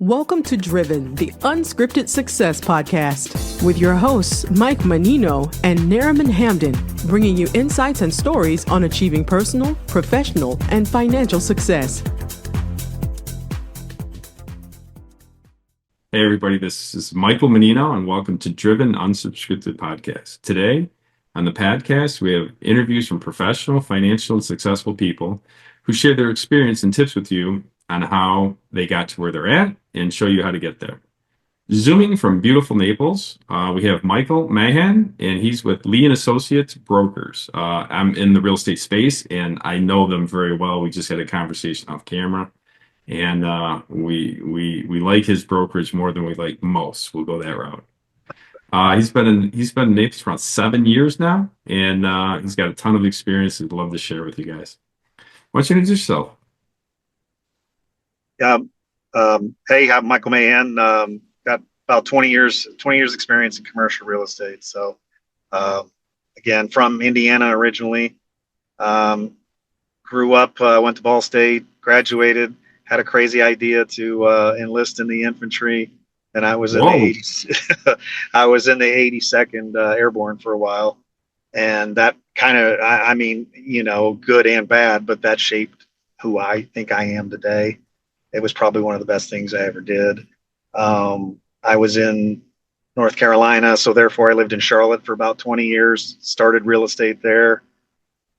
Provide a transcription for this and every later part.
Welcome to Driven, the Unscripted Success podcast, with your hosts, Mike Menino and Nariman Hamden, bringing you insights and stories on achieving personal, professional, and financial success. Hey everybody, this is Michael Menino and welcome to Driven Unscripted Podcast. Today on the podcast, we have interviews from professional, financial, and successful people who share their experience and tips with you on how they got to where they're at and show you how to get there. Zooming from beautiful Naples, we have Michael Mahan, and he's with Lee and Associates Brokers. I'm in the real estate space, and I know them very well. We just had a conversation off camera, and we like his brokerage more than we like most. We'll go that route. He's been in Naples for around 7 years now, and he's got a ton of experience. He'd love to share with you guys. Why don't you introduce yourself? Hey, I'm Michael Mahan. Got about 20 years experience in commercial real estate. So, again, from Indiana originally, grew up, went to Ball State, graduated, had a crazy idea to enlist in the infantry. And I was in I was in the 82nd Airborne for a while. And that kind of, I mean, good and bad, but that shaped who I think I am today. It was probably one of the best things I ever did. I was in North Carolina, so therefore I lived in Charlotte for about 20 years, started real estate there,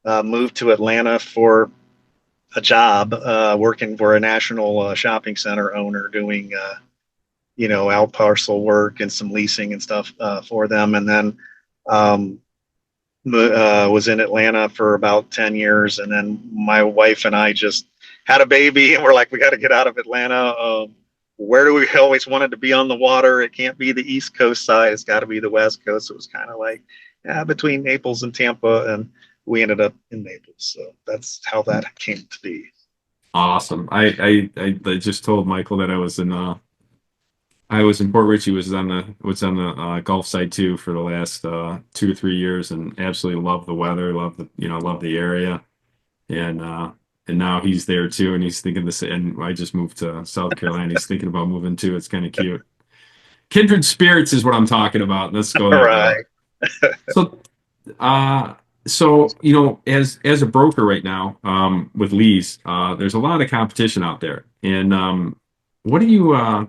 moved to Atlanta for a job, working for a national shopping center owner doing, out parcel work and some leasing and stuff for them. And then was in Atlanta for about 10 years. And then my wife and I just had a baby and we're like, we got to get out of Atlanta. Where do we always wanted to be on the water? It can't be the East Coast side. It's got to be the West Coast. It was kind of like between Naples and Tampa, and we ended up in Naples. So that's how that came to be. Awesome. I just told Michael that I was in Port Richey, was on the Gulf side too for the last 2 or 3 years, and absolutely love the weather, love the area, and now he's there too, and he's thinking this. And I just moved to South Carolina. He's thinking about moving too. It's kind of cute. Kindred spirits is what I'm talking about. Let's go. All right. So as a broker right now, with Lee's, there's a lot of competition out there. And what do you? How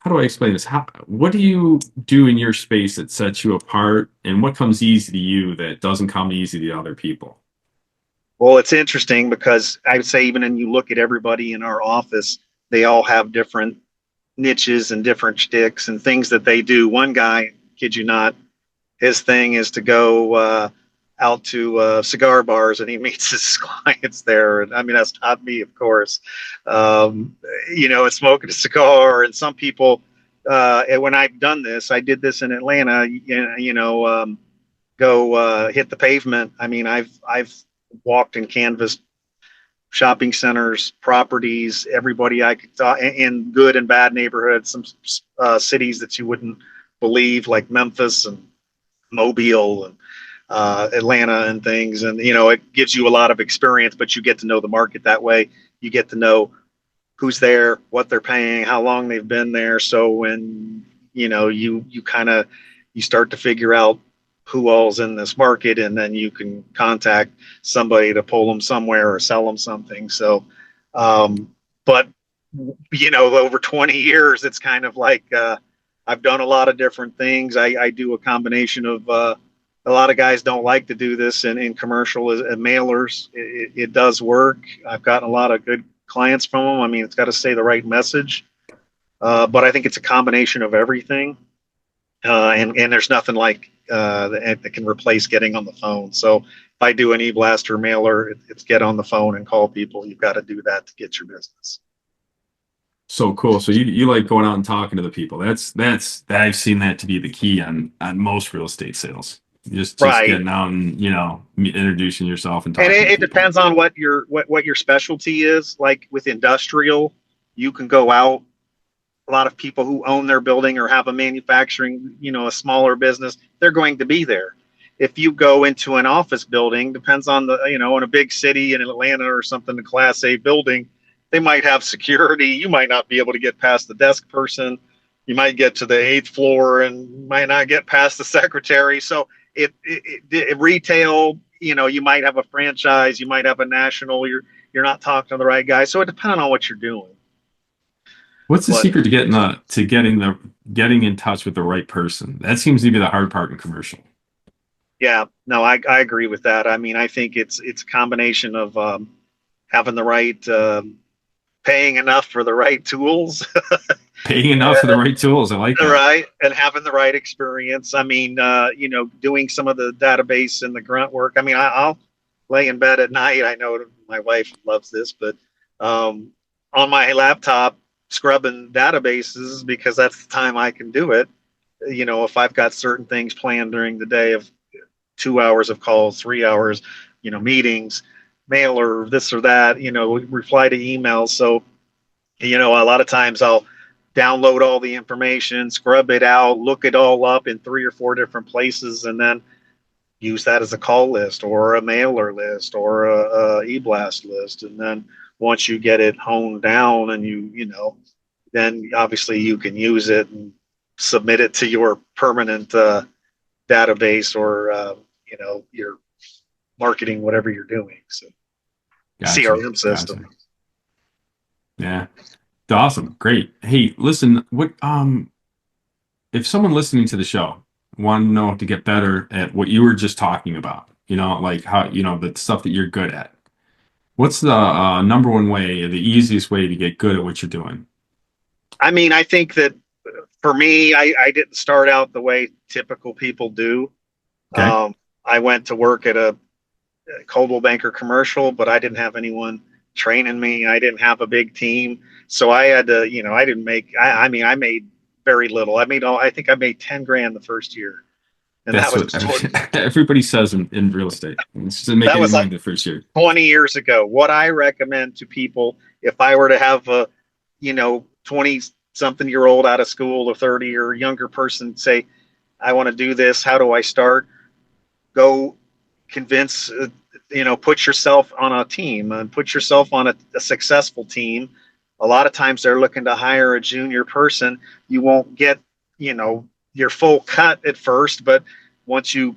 do I explain this? What do you do in your space that sets you apart, and what comes easy to you that doesn't come easy to other people? Well, it's interesting because I would say even when you look at everybody in our office, they all have different niches and different shticks and things that they do. One guy, kid you not, his thing is to go out to cigar bars and he meets his clients there. And I mean, that's not me, of course. And smoking a cigar. And some people, and when I've done this, I did this in Atlanta, go hit the pavement. I mean, I've walked and canvassed shopping centers, properties, everybody I could talk in good and bad neighborhoods, some cities that you wouldn't believe, like Memphis and Mobile and Atlanta and things. And, it gives you a lot of experience, but you get to know the market that way. You get to know who's there, what they're paying, how long they've been there. So when, you start to figure out who all's in this market, and then you can contact somebody to pull them somewhere or sell them something. So, but over 20 years, it's kind of like, I've done a lot of different things. I do a combination of, a lot of guys don't like to do this in commercial as mailers. It does work. I've gotten a lot of good clients from them. I mean, it's got to say the right message. But I think it's a combination of everything. And there's nothing like that can replace getting on the phone. So if I do an e-blaster mailer, it's get on the phone and call people. You've got to do that to get your business. So cool. So you like going out and talking to the people. That's I've seen that to be the key on most real estate sales. Just right. Getting out and introducing yourself and talking. And it depends on what your specialty is. Like with industrial, you can go out. A lot of people who own their building or have a manufacturing, a smaller business, they're going to be there. If you go into an office building, depends on in a big city in Atlanta or something, a Class A building, they might have security. You might not be able to get past the desk person. You might get to the 8th floor and might not get past the secretary. So it retail, you might have a franchise, you might have a national, you're not talking to the right guy. So it depends on what you're doing. What's the secret to getting in touch with the right person? That seems to be the hard part in commercial. Yeah, no, I agree with that. I mean, I think it's a combination of having the right, paying enough for the right tools. Paying enough for the right tools. I like that. Right. And having the right experience. I mean, doing some of the database and the grunt work. I mean, I'll lay in bed at night. I know my wife loves this, but on my laptop, scrubbing databases because that's the time I can do it. If I've got certain things planned during the day of 2 hours of calls, 3 hours, meetings, mail or this or that, reply to emails. So, a lot of times I'll download all the information, scrub it out, look it all up in 3 or 4 different places, and then use that as a call list or a mailer list or a e-blast list. And then once you get it honed down and then obviously you can use it and submit it to your permanent database or, your marketing, whatever you're doing. So Gotcha. CRM system. Gotcha. Yeah. Awesome. Great. Hey, listen, if someone listening to the show want to know to get better at what you were just talking about, like how, the stuff that you're good at, what's the number one way, the easiest way to get good at what you're doing? I mean, I think that for me, I didn't start out the way typical people do. Okay. I went to work at a Coldwell Banker commercial, but I didn't have anyone training me. I didn't have a big team. So I had to, I didn't make, I made very little. I think I made 10 grand the first year. And That's what everybody says in real estate. It's to make any money the first year. 20 years ago. What I recommend to people, if I were to have a, 20-something-year-old out of school or 30 or younger person say, I want to do this. How do I start? Go convince, put yourself on a team and put yourself on a successful team. A lot of times they're looking to hire a junior person. You won't get, your full cut at first, but once you,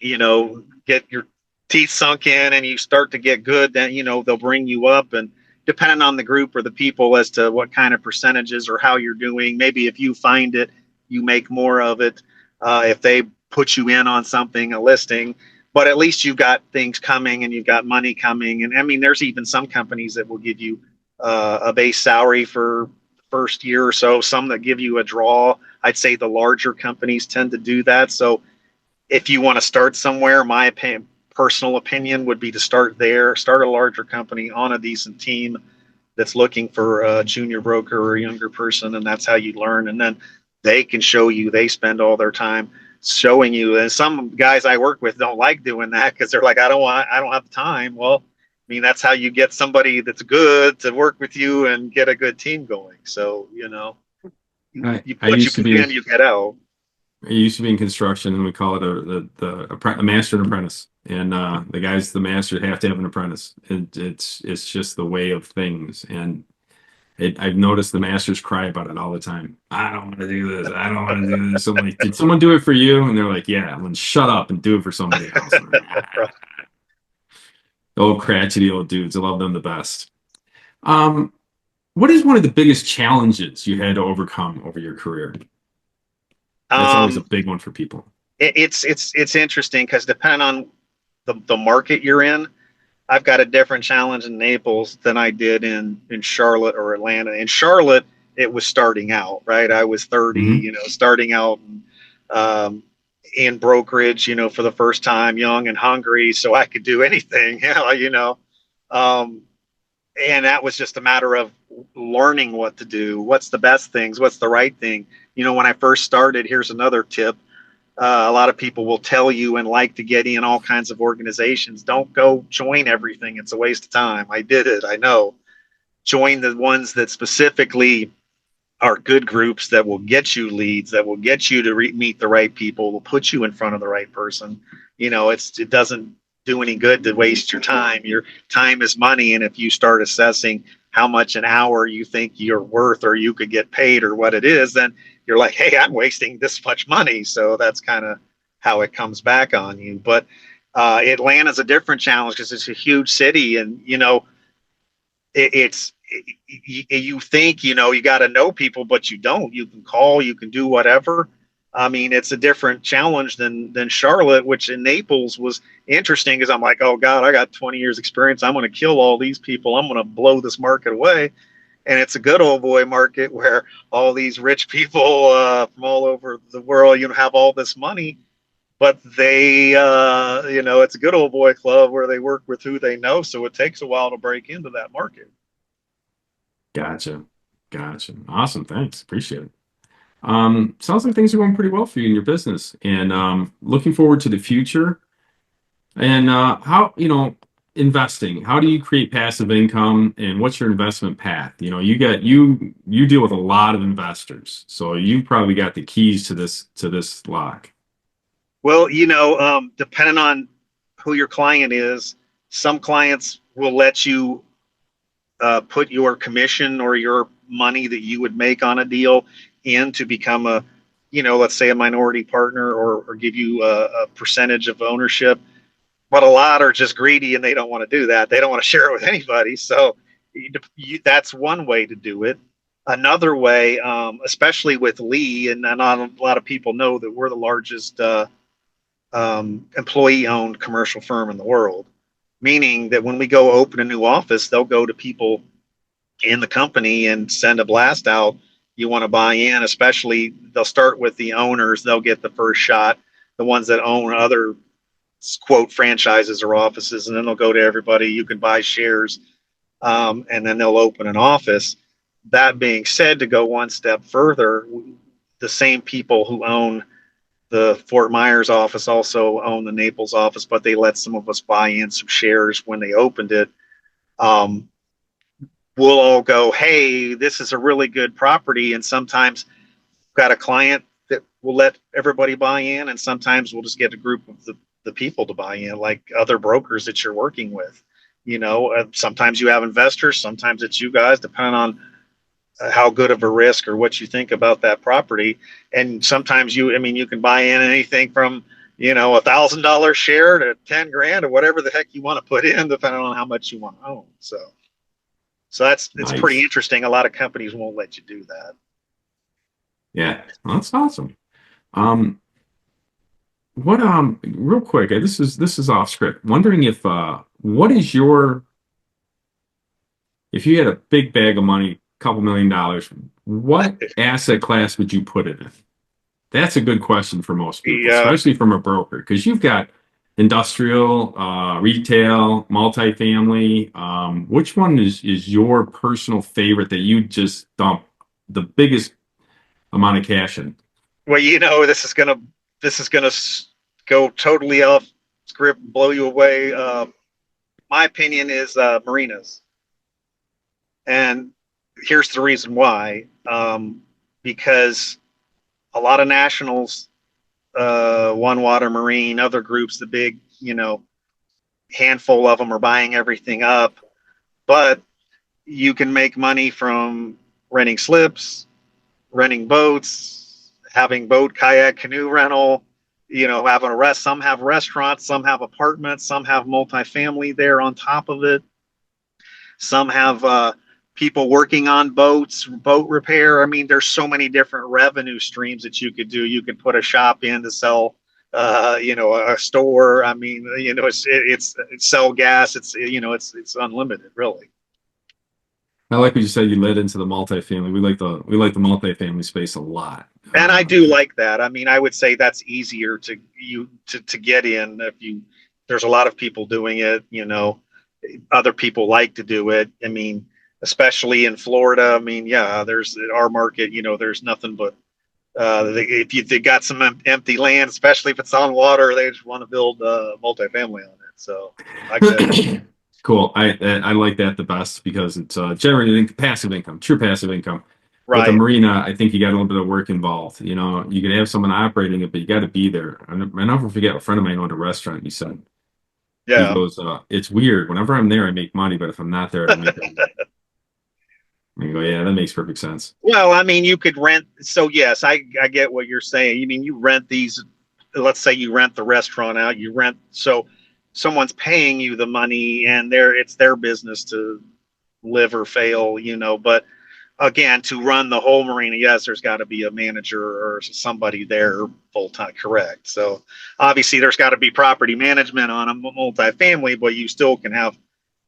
get your teeth sunk in and you start to get good, then, they'll bring you up, and depending on the group or the people as to what kind of percentages or how you're doing, maybe if you find it, you make more of it. If they put you in on something, a listing, but at least you've got things coming and you've got money coming. And I mean, there's even some companies that will give you a base salary for the first year or so, some that give you a draw. I'd say the larger companies tend to do that. So if you want to start somewhere, my personal opinion would be to start there, start a larger company on a decent team that's looking for a junior broker or a younger person. And that's how you learn. And then they can show you, they spend all their time showing you. And some guys I work with don't like doing that because they're like, I don't have the time. Well, I mean, that's how you get somebody that's good to work with you and get a good team going. So, Right. you put you in, you get out. I used to be in construction, and we call it a master and apprentice. And the master have to have an apprentice. It's just the way of things. And I've noticed the masters cry about it all the time. I don't want to do this. I don't want to do this. I'm like, did someone do it for you? And they're like, yeah. Well, shut up and do it for somebody else. Like, old crotchety old dudes. I love them the best. What is one of the biggest challenges you had to overcome over your career? That's always a big one for people. It's interesting because depending on the market you're in, I've got a different challenge in Naples than I did in Charlotte or Atlanta. In Charlotte, it was starting out, right? I was 30, starting out in brokerage, for the first time, young and hungry, so I could do anything, and that was just a matter of learning what to do, what's the best things, what's the right thing. When I first started, here's another tip. A lot of people will tell you and like to get in all kinds of organizations. Don't go join everything. It's a waste of time. I did it. I know. Join the ones that specifically are good groups that will get you leads, that will get you to meet the right people, will put you in front of the right person. It doesn't do any good to waste your time. Your time is money. And if you start assessing how much an hour you think you're worth or you could get paid or what it is, then you're like, hey, I'm wasting this much money. So that's kind of how it comes back on you. But Atlanta's a different challenge because it's a huge city, and you think you got to know people, but you don't. You can call, you can do whatever. I mean, it's a different challenge than Charlotte, which in Naples was interesting because I'm like, oh God, I got 20 years experience. I'm going to kill all these people. I'm going to blow this market away. And it's a good old boy market where all these rich people from all over the world, have all this money, but they, it's a good old boy club where they work with who they know. So it takes a while to break into that market. Gotcha. Awesome. Thanks. Appreciate it. Sounds like things are going pretty well for you in your business, and looking forward to the future. And how, investing, how do you create passive income, and what's your investment path? You deal with a lot of investors, so you probably got the keys to this lock. Well, depending on who your client is, some clients will let you put your commission or your money that you would make on a deal in to become let's say a minority partner, or give you a percentage of ownership. But a lot are just greedy and they don't want to do that. They don't want to share it with anybody. So that's one way to do it. Another way, especially with Lee, and not a lot of people know that we're the largest employee-owned commercial firm in the world, meaning that when we go open a new office, they'll go to people in the company and send a blast out. You want to buy in, especially they'll start with the owners. They'll get the first shot, the ones that own other quote franchises or offices, and then they'll go to everybody. You can buy shares, and then they'll open an office. That being said, to go one step further, the same people who own the Fort Myers office also own the Naples office, but they let some of us buy in some shares when they opened it. We'll all go, hey, this is a really good property. And sometimes we've got a client that will let everybody buy in, and sometimes we'll just get a group of the people to buy in, like other brokers that you're working with. Sometimes you have investors, sometimes it's you guys, depending on how good of a risk or what you think about that property. And sometimes you can buy in anything from $1,000 share to 10 grand or whatever the heck you want to put in, depending on how much you want to own. So it's Nice. pretty interesting. A lot of companies won't let you do that. Yeah, well, that's awesome. What real quick, this is off script. Wondering if if you had a big bag of money, couple $1 million, what asset class would you put it in? That's a good question for most people, especially from a broker, because you've got industrial, retail, multifamily. Which one is your personal favorite that you just dump the biggest amount of cash in? Well, this is gonna go totally off script, blow you away. My opinion is marinas, and here's the reason why. Because a lot of nationals, One Water Marine, other groups, the big, handful of them are buying everything up, but you can make money from renting slips, renting boats, having boat, kayak, canoe rental, having some have restaurants, some have apartments, some have multifamily there on top of it. Some have people working on boats, boat repair. I mean, there's so many different revenue streams that you could do. You could put a shop in to sell, a store. I mean, it's sell gas. It's unlimited, really. I like what you said. You led into the multifamily. We like the multifamily space a lot. And I do like that. I mean, I would say that's easier to get in there's a lot of people doing it. Other people like to do it. I mean, especially in Florida. I mean, yeah, there's our market. There's nothing but if they got some empty land, especially if it's on water, they just want to build multifamily on it. So, like that. Cool. I like that the best because it's generating passive income, true passive income. Right. With a marina, I think you got a little bit of work involved. You can have someone operating it, but you got to be there. I never forget a friend of mine owned a restaurant. He said, yeah, he goes, it's weird. Whenever I'm there, I make money, but if I'm not there, I don't make money. And you go, yeah, that makes perfect sense. Well, I mean, you could rent. So yes, I get what you're saying. You mean you rent these? Let's say you rent the restaurant out. You rent, so someone's paying you the money, and it's their business to live or fail. But again, to run the whole marina, yes, there's got to be a manager or somebody there full time. Correct. So obviously, there's got to be property management on a multifamily, but you still can have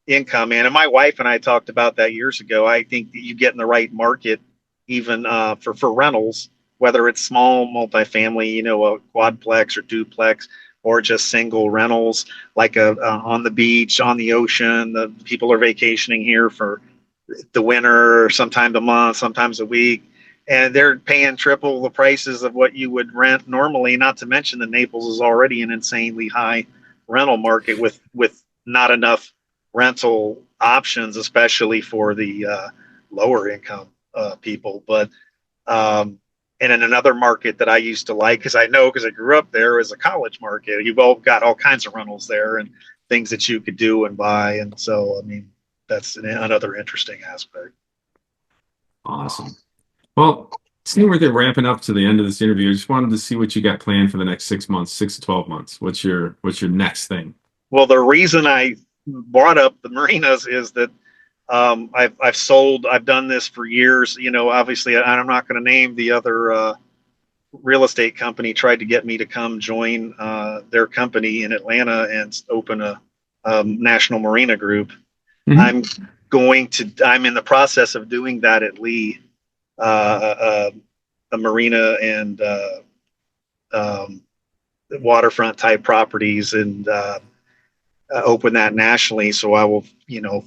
income in. And my wife and I talked about that years ago. I think that you get in the right market, even for rentals, whether it's small multifamily, a quadplex or duplex, or just single rentals, like on the beach, on the ocean. The people are vacationing here for the winter, sometimes a month, sometimes a week, and they're paying triple the prices of what you would rent normally. Not to mention that Naples is already an insanely high rental market with not enough rental options, especially for the lower income people. But and in another market that I used to like, because I grew up there, is a college market. You've all got all kinds of rentals there and things that you could do and buy. And so, I mean, that's another interesting aspect. Awesome. Well, seeing we're ramping up to the end of this interview, I just wanted to see what you got planned for the next 6 months, 6 to 12 months. What's your next thing? Well, the reason I brought up the marinas is that I've done this for years. Obviously, I'm not going to name the other real estate company tried to get me to come join their company in Atlanta and open a national marina group. Mm-hmm. I'm in the process of doing that at Lee, a marina and waterfront type properties, and open that nationally. So I will,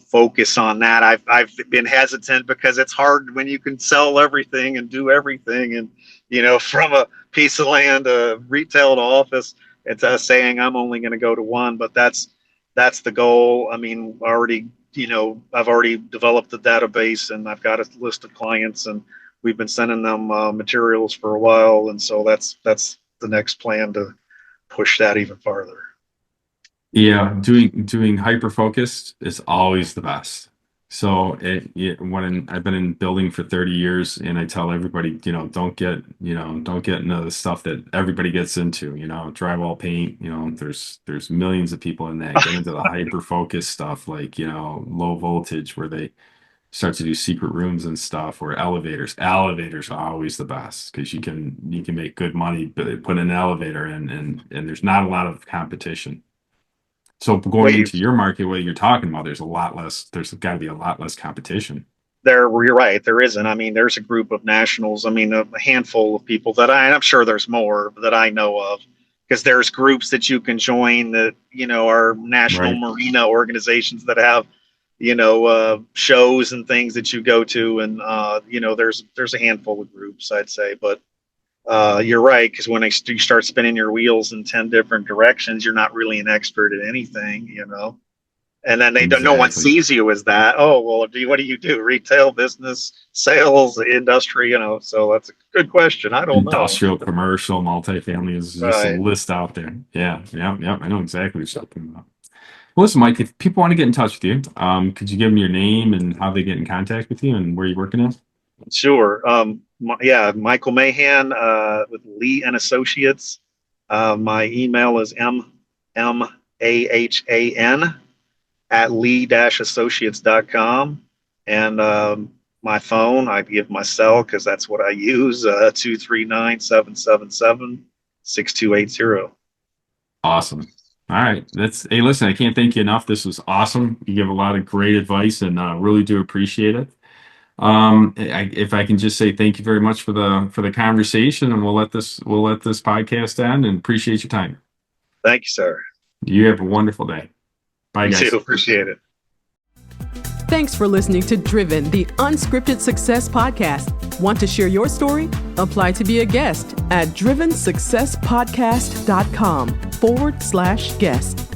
focus on that. I've been hesitant because it's hard when you can sell everything and do everything. And, from a piece of land, retail to office, it's saying I'm only going to go to one, but that's the goal. I mean, I've already developed the database, and I've got a list of clients, and we've been sending them materials for a while. And so that's the next plan, to push that even farther. Yeah, doing hyper focused is always the best. So when I've been in building for 30 years, and I tell everybody, don't get into the stuff that everybody gets into, drywall paint, there's millions of people in that. Get into the hyper focus stuff, like, low voltage, where they start to do secret rooms and stuff, or elevators. Elevators are always the best, because you can make good money, but put an elevator in, and there's not a lot of competition. So going into your market, what you're talking about, there's got to be a lot less competition. You're right. There isn't. I mean, there's a group of nationals. I mean, a handful of people I'm sure there's more that I know of, because there's groups that you can join that, are national marina organizations that have, shows and things that you go to. And, there's a handful of groups, I'd say. But you're right, because when you start spinning your wheels in 10 different directions, you're not really an expert at anything, and then no one sees you as that. Oh, well, what do you do? Retail, business, sales, industry, so that's a good question. I don't know. Industrial, commercial, multifamily is just a list out there. Yeah. I know exactly what you're talking about. Well, listen, Mike, if people want to get in touch with you, could you give them your name and how they get in contact with you and where you're working at? Sure. Michael Mahan with Lee and Associates. My email is mmahan@lee-associates.com. And my phone, I give my cell, because that's what I use, 239-777-6280. Awesome. All right. Hey, listen, I can't thank you enough. This was awesome. You give a lot of great advice, and really do appreciate it. If I can just say thank you very much for the conversation, and we'll let this podcast end, and appreciate your time. Thank you, sir. You have a wonderful day. Bye, guys. You too. Appreciate it. Thanks for listening to Driven, the Unscripted Success podcast. Want to share your story? Apply to be a guest at drivensuccesspodcast.com/guest.